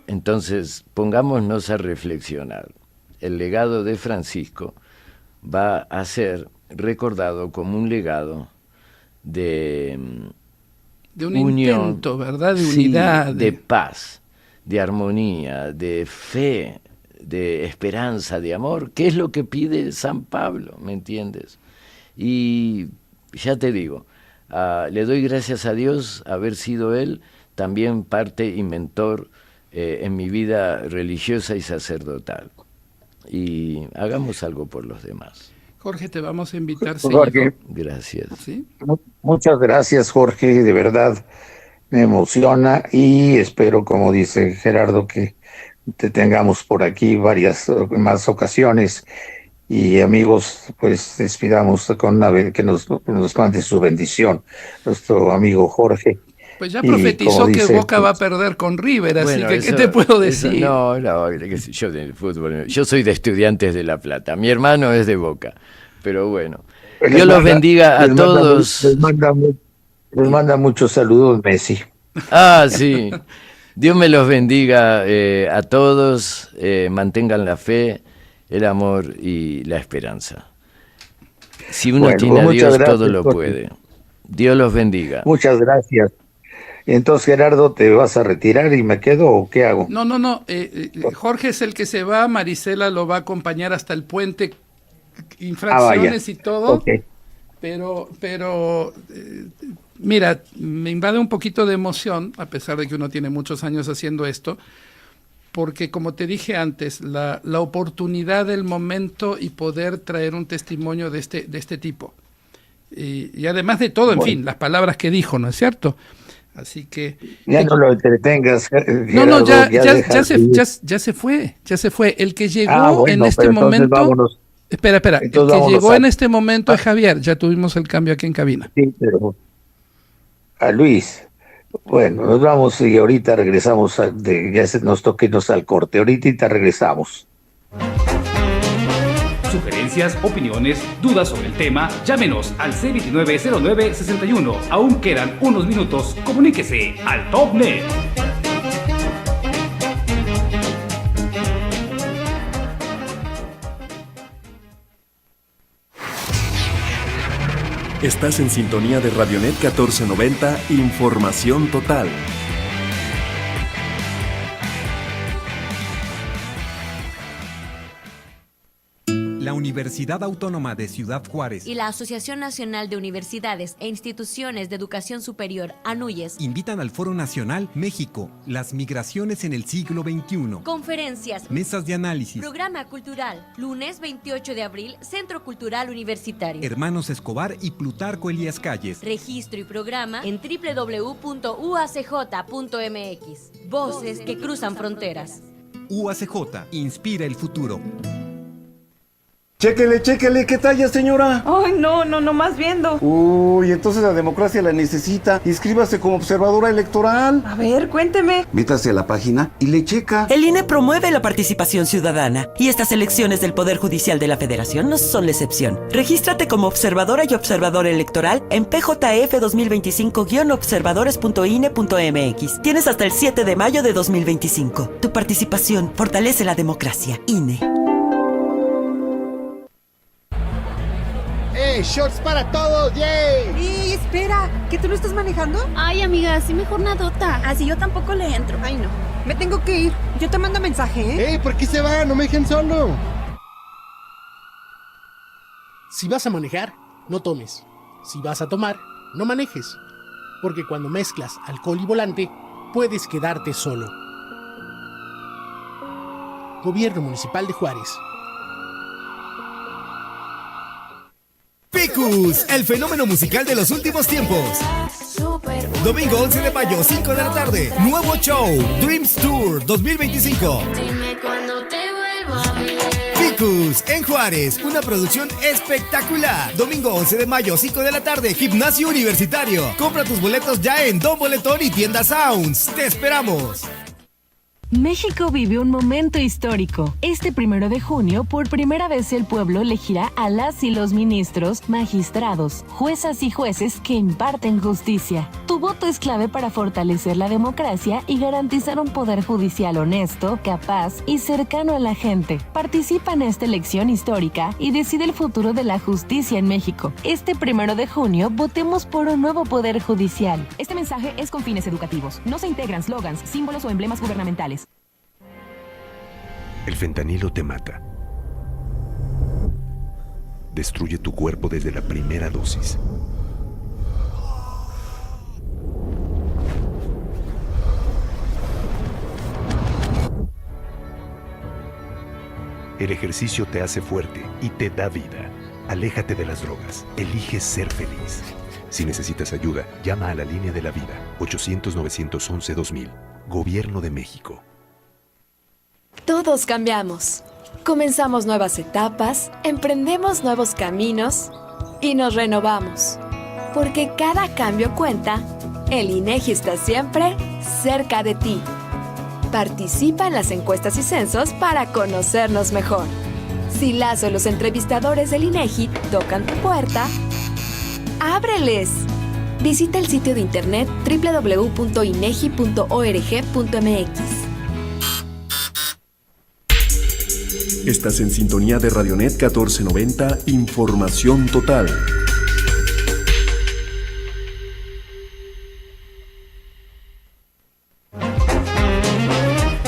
Entonces, pongámonos a reflexionar. El legado de Francisco va a ser recordado como un legado de un unión, intento, ¿verdad? De sí, unidad. de paz, de armonía, de fe, de esperanza, de amor, que es lo que pide San Pablo, ¿me entiendes? Y ya te digo, le doy gracias a Dios haber sido él también parte y mentor en mi vida religiosa y sacerdotal. Y hagamos algo por los demás. Jorge, te vamos a invitar. Jorge. Gracias. ¿Sí? Muchas gracias, Jorge, de verdad me emociona y espero, como dice Gerardo, que te tengamos por aquí varias más ocasiones. Y amigos, pues despidamos con que nos mande su bendición, nuestro amigo Jorge. Pues ya profetizó que Boca va a perder con River, así Bueno, que eso, ¿qué te puedo decir? No, yo de fútbol, yo soy de Estudiantes de La Plata, mi hermano es de Boca, pero bueno, Dios los bendiga a todos. Les manda muchos saludos, Messi. Ah, sí, Dios me los bendiga a todos, mantengan la fe, el amor y la esperanza. Si uno tiene a Dios, gracias, todo lo puede. Dios los bendiga. Muchas gracias. Entonces, Gerardo, ¿te vas a retirar y me quedo o qué hago? No. Jorge es el que se va, Marisela lo va a acompañar hasta el puente, infracciones y todo. Okay. Pero mira, me invade un poquito de emoción, a pesar de que uno tiene muchos años haciendo esto, porque como te dije antes, la oportunidad del momento y poder traer un testimonio de este tipo. Y además de todo, en fin, las palabras que dijo, ¿no es cierto? Así que ya no lo entretengas. Gerardo, no, ya se fue. El que llegó en este momento. Vámonos. Espera. El que llegó en este momento es Javier. Ya tuvimos el cambio aquí en cabina. Sí, pero a Luis. Bueno, nos vamos y ahorita regresamos. Nos toca irnos al corte. Ahorita regresamos. Sugerencias, opiniones, dudas sobre el tema, llámenos al C290961. Aún quedan unos minutos. Comuníquese al TopNet. Estás en sintonía de Radionet 1490, Información Total. La Universidad Autónoma de Ciudad Juárez y la Asociación Nacional de Universidades e Instituciones de Educación Superior, ANUYES, invitan al Foro Nacional México, las migraciones en el siglo XXI. Conferencias, mesas de análisis, programa cultural, lunes 28 de abril, Centro Cultural Universitario. Hermanos Escobar y Plutarco Elías Calles. Registro y programa en www.uacj.mx. Voces que cruzan fronteras. UACJ, inspira el futuro. Chéquele, ¿qué talla, señora? Ay, no, más viendo. Uy, entonces la democracia la necesita. Inscríbase como observadora electoral. A ver, cuénteme. Métase a la página y le checa. El INE promueve la participación ciudadana y estas elecciones del Poder Judicial de la Federación no son la excepción. Regístrate como observadora y observador electoral en PJF 2025-observadores.ine.mx. Tienes hasta el 7 de mayo de 2025. Tu participación fortalece la democracia. INE. ¡Shorts para todos! ¡Yay! ¡Ey, espera! ¿Que tú no estás manejando? Ay, amiga, sí mejor nadota. Así yo tampoco le entro. Ay, no. Me tengo que ir. Yo te mando mensaje, ¿eh? ¡Ey, por qué se va! ¡No me dejen solo! Si vas a manejar, no tomes. Si vas a tomar, no manejes. Porque cuando mezclas alcohol y volante, puedes quedarte solo. Gobierno Municipal de Juárez. Picus, el fenómeno musical de los últimos tiempos. Domingo 11 de mayo, 5 de la tarde. Nuevo show, Dreams Tour 2025. Picus, en Juárez, una producción espectacular. Domingo 11 de mayo, 5 de la tarde, Gimnasio Universitario. Compra tus boletos ya en Don Boletón y Tienda Sounds. ¡Te esperamos! México vive un momento histórico. Este 1 de junio, por primera vez el pueblo elegirá a las y los ministros, magistrados, juezas y jueces que imparten justicia. Tu voto es clave para fortalecer la democracia y garantizar un poder judicial honesto, capaz y cercano a la gente. Participa en esta elección histórica y decide el futuro de la justicia en México. Este 1 de junio, votemos por un nuevo poder judicial. Este mensaje es con fines educativos. No se integran slogans, símbolos o emblemas gubernamentales. El fentanilo te mata. Destruye tu cuerpo desde la primera dosis. El ejercicio te hace fuerte y te da vida. Aléjate de las drogas. Elige ser feliz. Si necesitas ayuda, llama a la línea de la vida. 800-911-2000. Gobierno de México. Todos cambiamos. Comenzamos nuevas etapas, emprendemos nuevos caminos y nos renovamos. Porque cada cambio cuenta, el INEGI está siempre cerca de ti. Participa en las encuestas y censos para conocernos mejor. Si las o los entrevistadores del INEGI tocan tu puerta, ¡ábreles! Visita el sitio de internet www.inegi.org.mx. Estás en sintonía de Radionet 1490, Información Total.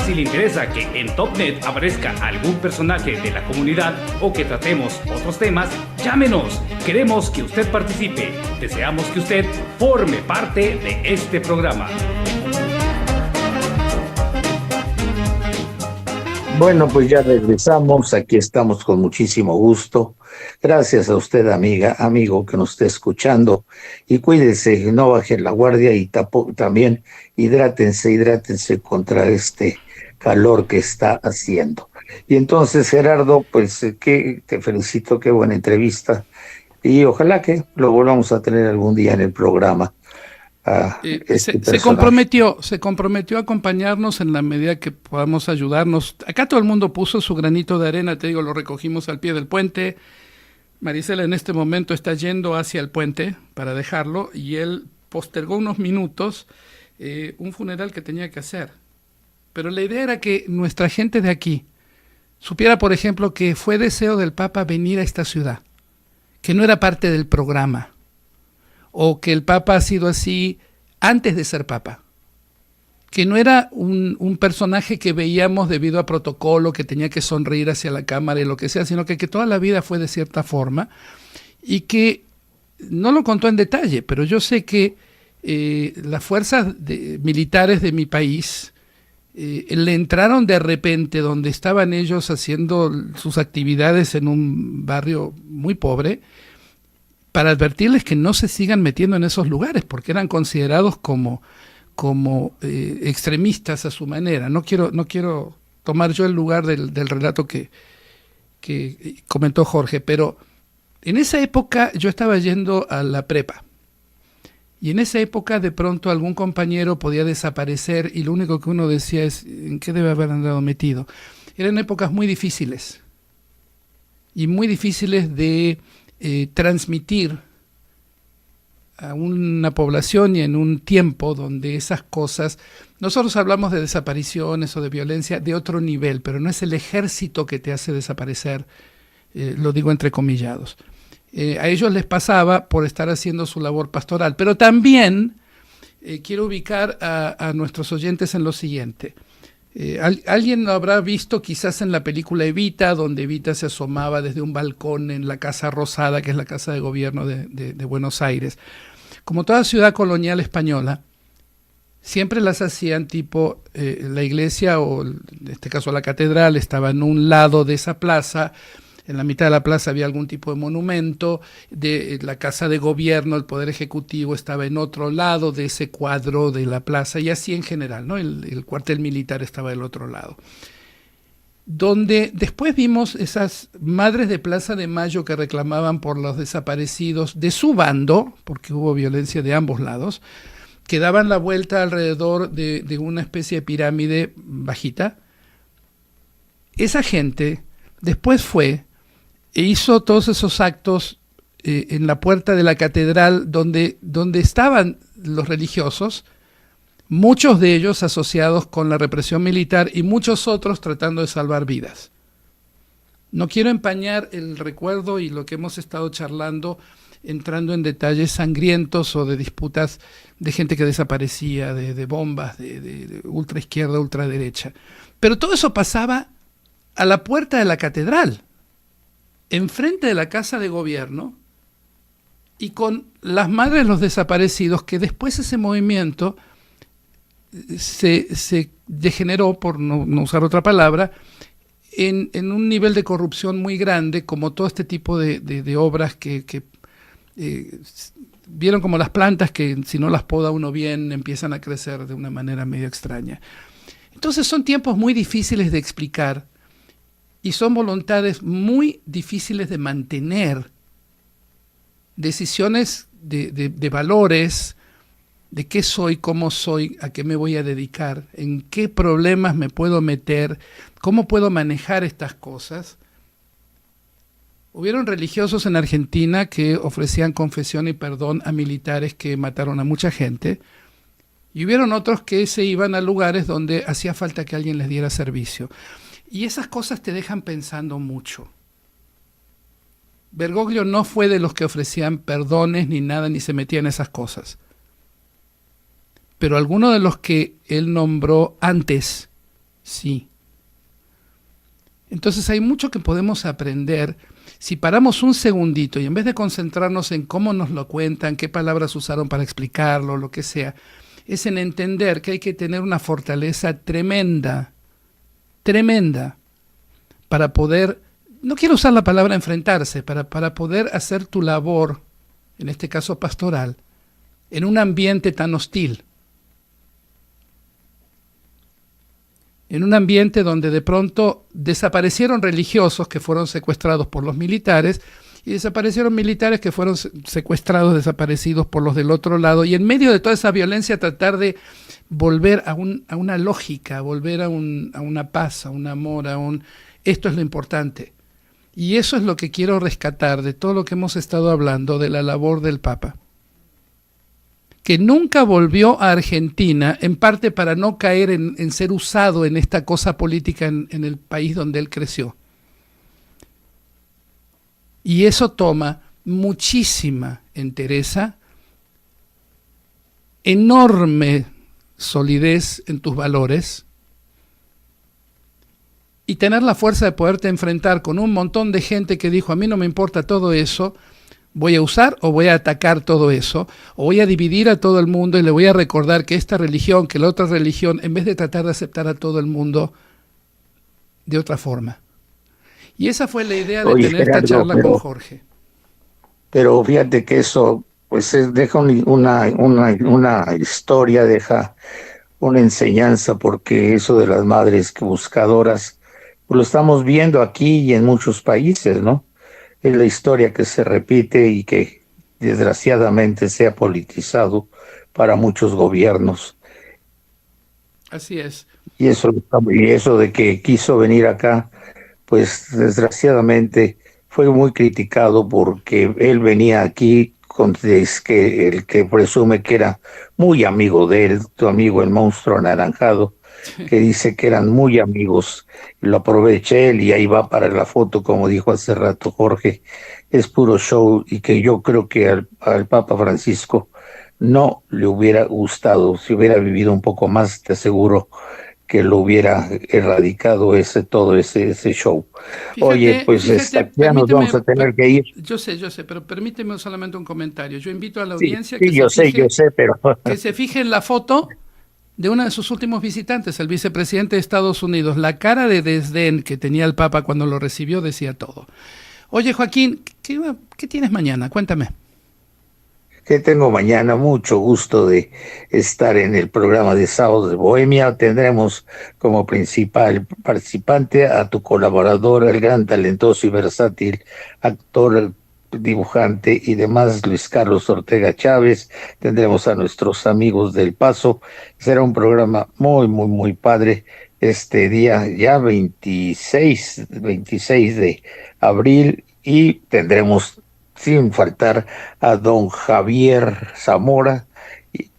Si le interesa que en TopNet aparezca algún personaje de la comunidad o que tratemos otros temas, llámenos. Queremos que usted participe. Deseamos que usted forme parte de este programa. Bueno, pues ya regresamos. Aquí estamos con muchísimo gusto. Gracias a usted, amigo, que nos esté escuchando. Y cuídese, no baje la guardia y también hidrátense contra este calor que está haciendo. Y entonces, Gerardo, pues te felicito, qué buena entrevista. Y ojalá que lo volvamos a tener algún día en el programa. Se comprometió a acompañarnos en la medida que podamos ayudarnos. Acá todo el mundo puso su granito de arena, te digo, lo recogimos al pie del puente. Marisela en este momento está yendo hacia el puente para dejarlo y él postergó unos minutos un funeral que tenía que hacer. Pero la idea era que nuestra gente de aquí supiera, por ejemplo, que fue deseo del Papa venir a esta ciudad, que no era parte del programa, o que el Papa ha sido así antes de ser Papa, que no era un personaje que veíamos debido a protocolo, que tenía que sonreír hacia la cámara y lo que sea, sino que toda la vida fue de cierta forma, y que no lo contó en detalle, pero yo sé que las fuerzas militares de mi país le entraron de repente donde estaban ellos haciendo sus actividades en un barrio muy pobre, para advertirles que no se sigan metiendo en esos lugares, porque eran considerados como extremistas a su manera. No quiero tomar yo el lugar del relato que que comentó Jorge, pero en esa época yo estaba yendo a la prepa. Y en esa época de pronto algún compañero podía desaparecer y lo único que uno decía es ¿en qué debe haber andado metido? Eran épocas muy difíciles y muy difíciles de transmitir a una población y en un tiempo donde esas cosas, nosotros hablamos de desapariciones o de violencia de otro nivel, pero no es el ejército que te hace desaparecer, lo digo entrecomillados. A ellos les pasaba por estar haciendo su labor pastoral, pero también quiero ubicar a nuestros oyentes en lo siguiente. Alguien lo habrá visto quizás en la película Evita, donde Evita se asomaba desde un balcón en la Casa Rosada, que es la casa de gobierno de Buenos Aires. Como toda ciudad colonial española, siempre las hacían tipo la iglesia, o en este caso la catedral, estaba en un lado de esa plaza. En la mitad de la plaza había algún tipo de monumento, de la casa de gobierno, el poder ejecutivo estaba en otro lado de ese cuadro de la plaza, y así en general, ¿no? El cuartel militar estaba del otro lado. Donde después vimos esas madres de Plaza de Mayo que reclamaban por los desaparecidos de su bando, porque hubo violencia de ambos lados, que daban la vuelta alrededor de una especie de pirámide bajita. Esa gente después fue e hizo todos esos actos en la puerta de la catedral donde estaban los religiosos, muchos de ellos asociados con la represión militar y muchos otros tratando de salvar vidas. No quiero empañar el recuerdo y lo que hemos estado charlando entrando en detalles sangrientos o de disputas de gente que desaparecía, de bombas, de ultraizquierda, ultraderecha. Pero todo eso pasaba a la puerta de la catedral, enfrente de la casa de gobierno, y con las madres de los desaparecidos, que después ese movimiento se degeneró, por no usar otra palabra, en un nivel de corrupción muy grande, como todo este tipo de obras que vieron como las plantas que si no las poda uno bien empiezan a crecer de una manera medio extraña. Entonces son tiempos muy difíciles de explicar y son voluntades muy difíciles de mantener, decisiones de valores, de qué soy, cómo soy, a qué me voy a dedicar, en qué problemas me puedo meter, cómo puedo manejar estas cosas. Hubieron religiosos en Argentina que ofrecían confesión y perdón a militares que mataron a mucha gente, y hubieron otros que se iban a lugares donde hacía falta que alguien les diera servicio. Y esas cosas te dejan pensando mucho. Bergoglio no fue de los que ofrecían perdones ni nada, ni se metía en esas cosas. Pero algunos de los que él nombró antes, sí. Entonces hay mucho que podemos aprender si paramos un segundito y en vez de concentrarnos en cómo nos lo cuentan, qué palabras usaron para explicarlo, lo que sea, es en entender que hay que tener una fortaleza tremenda, para poder, no quiero usar la palabra enfrentarse, para poder hacer tu labor, en este caso pastoral, en un ambiente tan hostil. En un ambiente donde de pronto desaparecieron religiosos que fueron secuestrados por los militares y desaparecieron militares que fueron secuestrados, desaparecidos por los del otro lado, y en medio de toda esa violencia tratar de volver a una lógica, volver a una paz, a un amor, esto es lo importante. Y eso es lo que quiero rescatar de todo lo que hemos estado hablando de la labor del Papa, que nunca volvió a Argentina, en parte para no caer en ser usado en esta cosa política en el país donde él creció. Y eso toma muchísima entereza, enorme solidez en tus valores, y tener la fuerza de poderte enfrentar con un montón de gente que dijo, a mí no me importa todo eso, voy a usar o voy a atacar todo eso, o voy a dividir a todo el mundo y le voy a recordar que esta religión, que la otra religión, en vez de tratar de aceptar a todo el mundo de otra forma. Y esa fue la idea de tener esta charla con Jorge. Pero fíjate que eso pues deja una historia, deja una enseñanza, porque eso de las madres buscadoras Lo estamos viendo aquí y en muchos países, ¿no? Es la historia que se repite y que desgraciadamente se ha politizado para muchos gobiernos. Así es. Y eso de que quiso venir acá, pues desgraciadamente fue muy criticado porque él venía aquí es que el que presume que era muy amigo de él, tu amigo el monstruo anaranjado, que dice que eran muy amigos, lo aproveché él y ahí va para la foto, como dijo hace rato Jorge, es puro show, y que yo creo que al Papa Francisco no le hubiera gustado, si hubiera vivido un poco más, te aseguro que lo hubiera erradicado todo ese show. Fíjate, Oye, pues ya nos vamos a tener que ir. Yo sé, pero permíteme solamente un comentario. Yo invito a la Sí, audiencia sí, yo sé, pero que se fije en la foto de uno de sus últimos visitantes, el vicepresidente de Estados Unidos. La cara de desdén que tenía el Papa cuando lo recibió decía todo. Oye, Joaquín, ¿qué tienes mañana? Cuéntame. Que tengo mañana mucho gusto de estar en el programa de Sábados de Bohemia. Tendremos como principal participante a tu colaborador, el gran talentoso y versátil actor, dibujante y demás, Luis Carlos Ortega Chávez. Tendremos a nuestros amigos del Paso. Será un programa muy, muy, muy padre. Este día ya 26 de abril, y tendremos sin faltar a don Javier Zamora,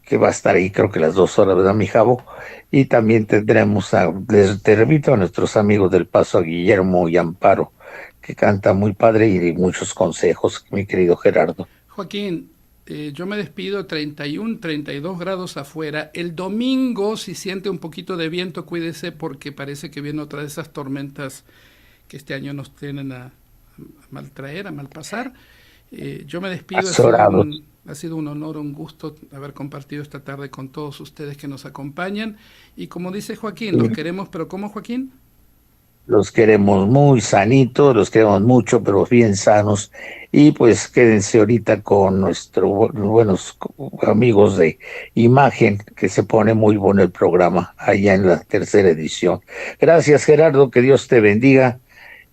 que va a estar ahí creo que las 2 horas, ¿verdad, mi Javo? Y también tendremos te repito, a nuestros amigos del Paso, a Guillermo y Amparo, que canta muy padre, y muchos consejos, mi querido Gerardo. Joaquín, yo me despido, 31, 32 grados afuera. El domingo, si siente un poquito de viento, cuídese, porque parece que viene otra de esas tormentas que este año nos tienen a maltraer, a malpasar. Yo me despido. Ha sido un honor, un gusto haber compartido esta tarde con todos ustedes que nos acompañan. Y como dice Joaquín, los queremos, pero ¿cómo, Joaquín? Los queremos muy sanitos, los queremos mucho, pero bien sanos. Y pues quédense ahorita con nuestros buenos amigos de Imagen, que se pone muy bueno el programa allá en la 3ª edición. Gracias, Gerardo, que Dios te bendiga.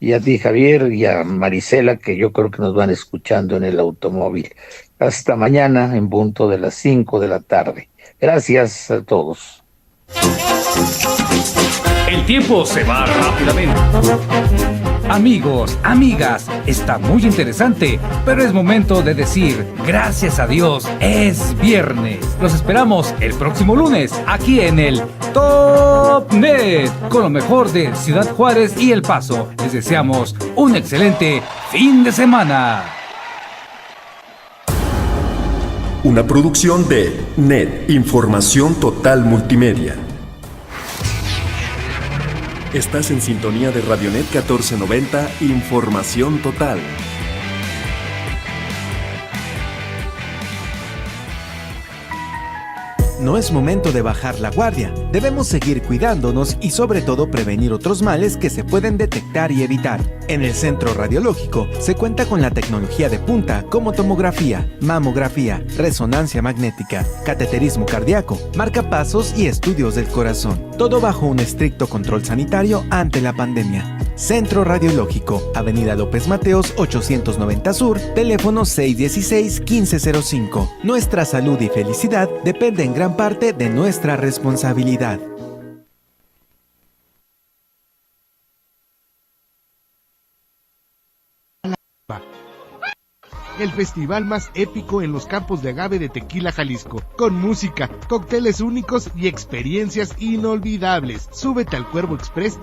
Y a ti, Javier, y a Marisela, que yo creo que nos van escuchando en el automóvil. Hasta mañana en punto de las 5 de la tarde. Gracias a todos. El tiempo se va rápidamente. Amigos, amigas, está muy interesante, pero es momento de decir gracias a Dios, es viernes. Los esperamos el próximo lunes aquí en el Top Net, con lo mejor de Ciudad Juárez y El Paso. Les deseamos un excelente fin de semana. Una producción de NET, Información Total Multimedia. Estás en sintonía de Radionet 1490, Información Total. No es momento de bajar la guardia. Debemos seguir cuidándonos y sobre todo prevenir otros males que se pueden detectar y evitar. En el Centro Radiológico se cuenta con la tecnología de punta como tomografía, mamografía, resonancia magnética, cateterismo cardíaco, marcapasos y estudios del corazón. Todo bajo un estricto control sanitario ante la pandemia. Centro Radiológico, Avenida López Mateos 890 Sur, teléfono 616-1505. Nuestra salud y felicidad depende en gran parte de nuestra responsabilidad. El festival más épico en los campos de agave de Tequila, Jalisco, con música, cócteles únicos y experiencias inolvidables. Súbete al Cuervo Express y